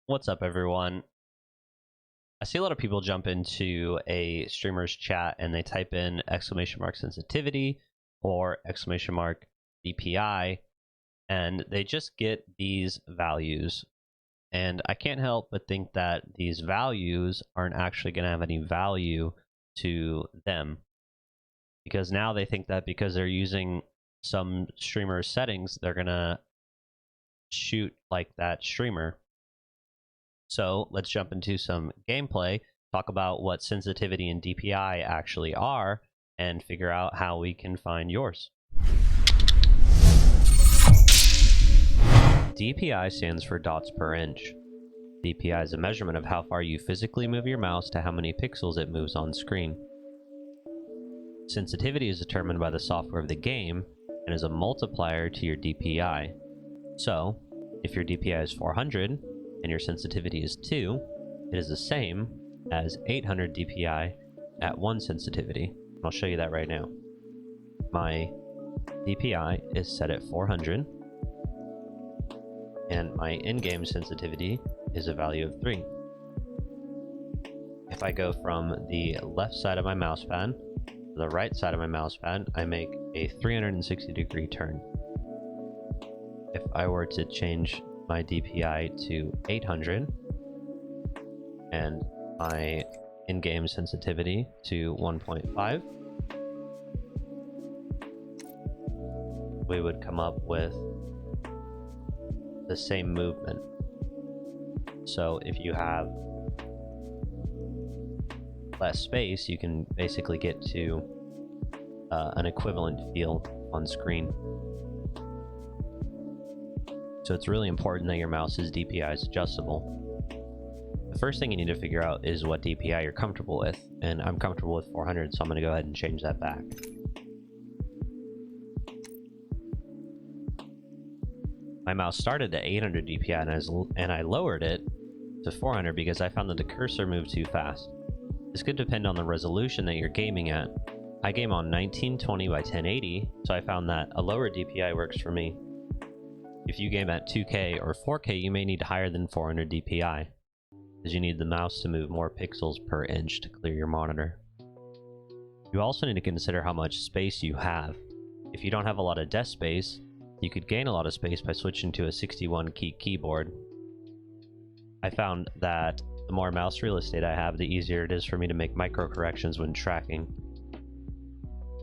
What's up, everyone? I see a lot of people jump into a streamer's chat and they type in !sensitivity or !DPI, and they just get these values. And I can't help but think that these values aren't actually going to have any value to them, because now they think that because they're using some streamer's settings, they're going to shoot like that streamer. So let's jump into some gameplay, talk about what sensitivity and DPI actually are, and figure out how we can find yours. DPI stands for dots per inch. DPI is a measurement of how far you physically move your mouse to how many pixels it moves on screen. Sensitivity is determined by the software of the game and is a multiplier to your DPI. So, if your DPI is 400 and your sensitivity is 2, it is the same as 800 DPI at 1 sensitivity. I'll show you that right now. My DPI is set at 400, and my in-game sensitivity is a value of 3. If I go from the left side of my mousepad to the right side of my mousepad, I make a 360-degree turn. If I were to change my DPI to 800 and my in-game sensitivity to 1.5, we would come up with the same movement. So if you have less space, you can basically get to an equivalent field on screen. So it's really important that your mouse's DPI is adjustable. The first thing you need to figure out is what DPI you're comfortable with, and I'm comfortable with 400, so I'm going to go ahead and change that back. My mouse started at 800 DPI and I lowered it to 400 because I found that the cursor moved too fast. This could depend on the resolution that you're gaming at. I game on 1920 by 1080, so I found that a lower DPI works for me. If you game at 2K or 4K, you may need higher than 400 DPI, because you need the mouse to move more pixels per inch to clear your monitor. You also need to consider how much space you have. If you don't have a lot of desk space, you could gain a lot of space by switching to a 61-key keyboard. I found that the more mouse real estate I have, the easier it is for me to make micro corrections when tracking.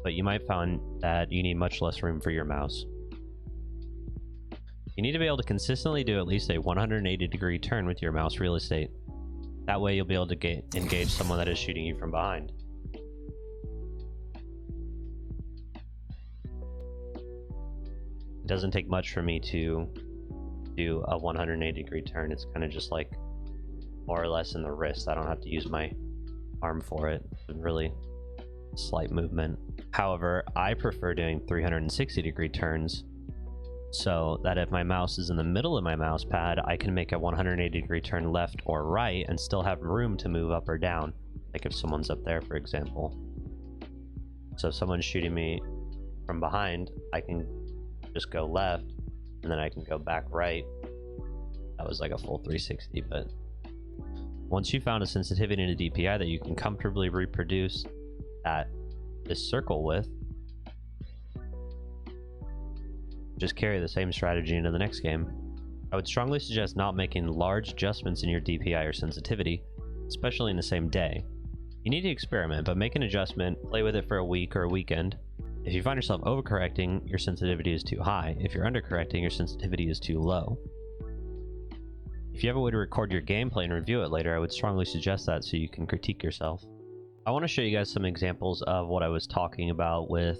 But you might find that you need much less room for your mouse. You need to be able to consistently do at least a 180-degree turn with your mouse real estate. That way you'll be able to engage someone that is shooting you from behind. It doesn't take much for me to do a 180-degree turn. It's kind of just like more or less in the wrist. I don't have to use my arm for it. It's really slight movement. However, I prefer doing 360-degree turns, so that if my mouse is in the middle of my mouse pad, I can make a 180-degree turn left or right and still have room to move up or down, like if someone's up there, for example. So if someone's shooting me from behind, I can just go left, and then I can go back right. That was like a full 360, but once you found a sensitivity and a DPI that you can comfortably reproduce at this circle with, just carry the same strategy into the next game. I would strongly suggest not making large adjustments in your DPI or sensitivity, especially in the same day. You need to experiment, but make an adjustment, play with it for a week or a weekend. If you find yourself overcorrecting, your sensitivity is too high. If you're undercorrecting, your sensitivity is too low. If you have a way to record your gameplay and review it later, I would strongly suggest that so you can critique yourself. I want to show you guys some examples of what I was talking about with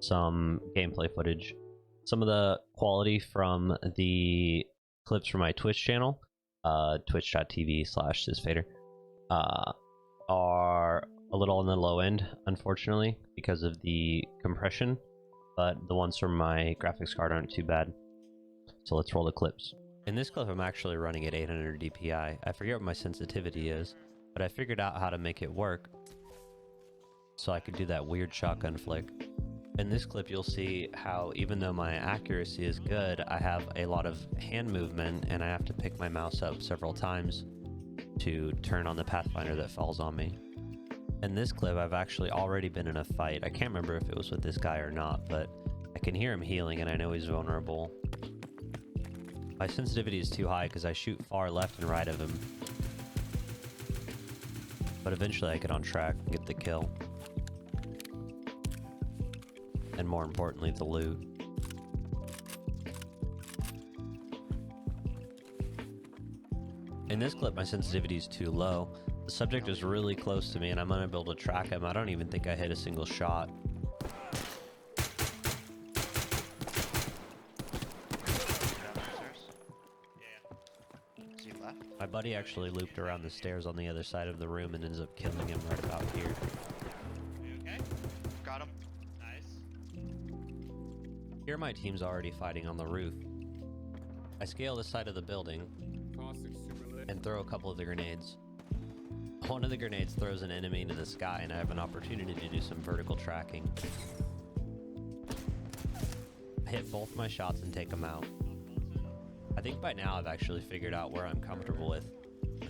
some gameplay footage. Some of the quality from the clips from my Twitch channel, twitch.tv/sysfader, are a little on the low end, unfortunately, because of the compression, but the ones from my graphics card aren't too bad. So let's roll the clips. In this clip, I'm actually running at 800 DPI. I forget what my sensitivity is, but I figured out how to make it work so I could do that weird shotgun flick. In this clip, you'll see how even though my accuracy is good, I have a lot of hand movement and I have to pick my mouse up several times to turn on the pathfinder that falls on me. In this clip, I've actually already been in a fight. I can't remember if it was with this guy or not, but I can hear him healing and I know he's vulnerable. My sensitivity is too high because I shoot far left and right of him. But eventually I get on track and get the kill. And more importantly, the loot. In this clip, my sensitivity is too low. The subject is really close to me and I'm unable to track him. I don't even think I hit a single shot. My buddy actually looped around the stairs on the other side of the room and ends up killing him right about here. Okay. Got him. Nice. Here my team's already fighting on the roof. I scale the side of the building and throw a couple of the grenades. One of the grenades throws an enemy into the sky and I have an opportunity to do some vertical tracking. I hit both my shots and take them out. I think by now I've actually figured out where I'm comfortable with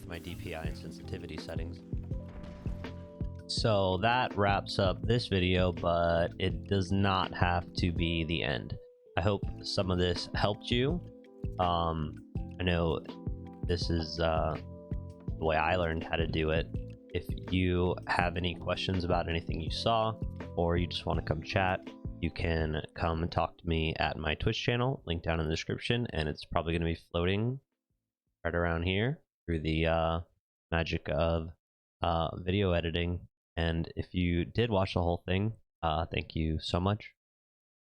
my DPI and sensitivity settings. So that wraps up this video, but it does not have to be the end. I hope some of this helped you. I know this is the way I learned how to do it. If you have any questions about anything you saw, or you just want to come chat, you can come and talk to me at my Twitch channel, link down in the description, and it's probably going to be floating right around here through the magic of video editing. And if you did watch the whole thing, thank you so much.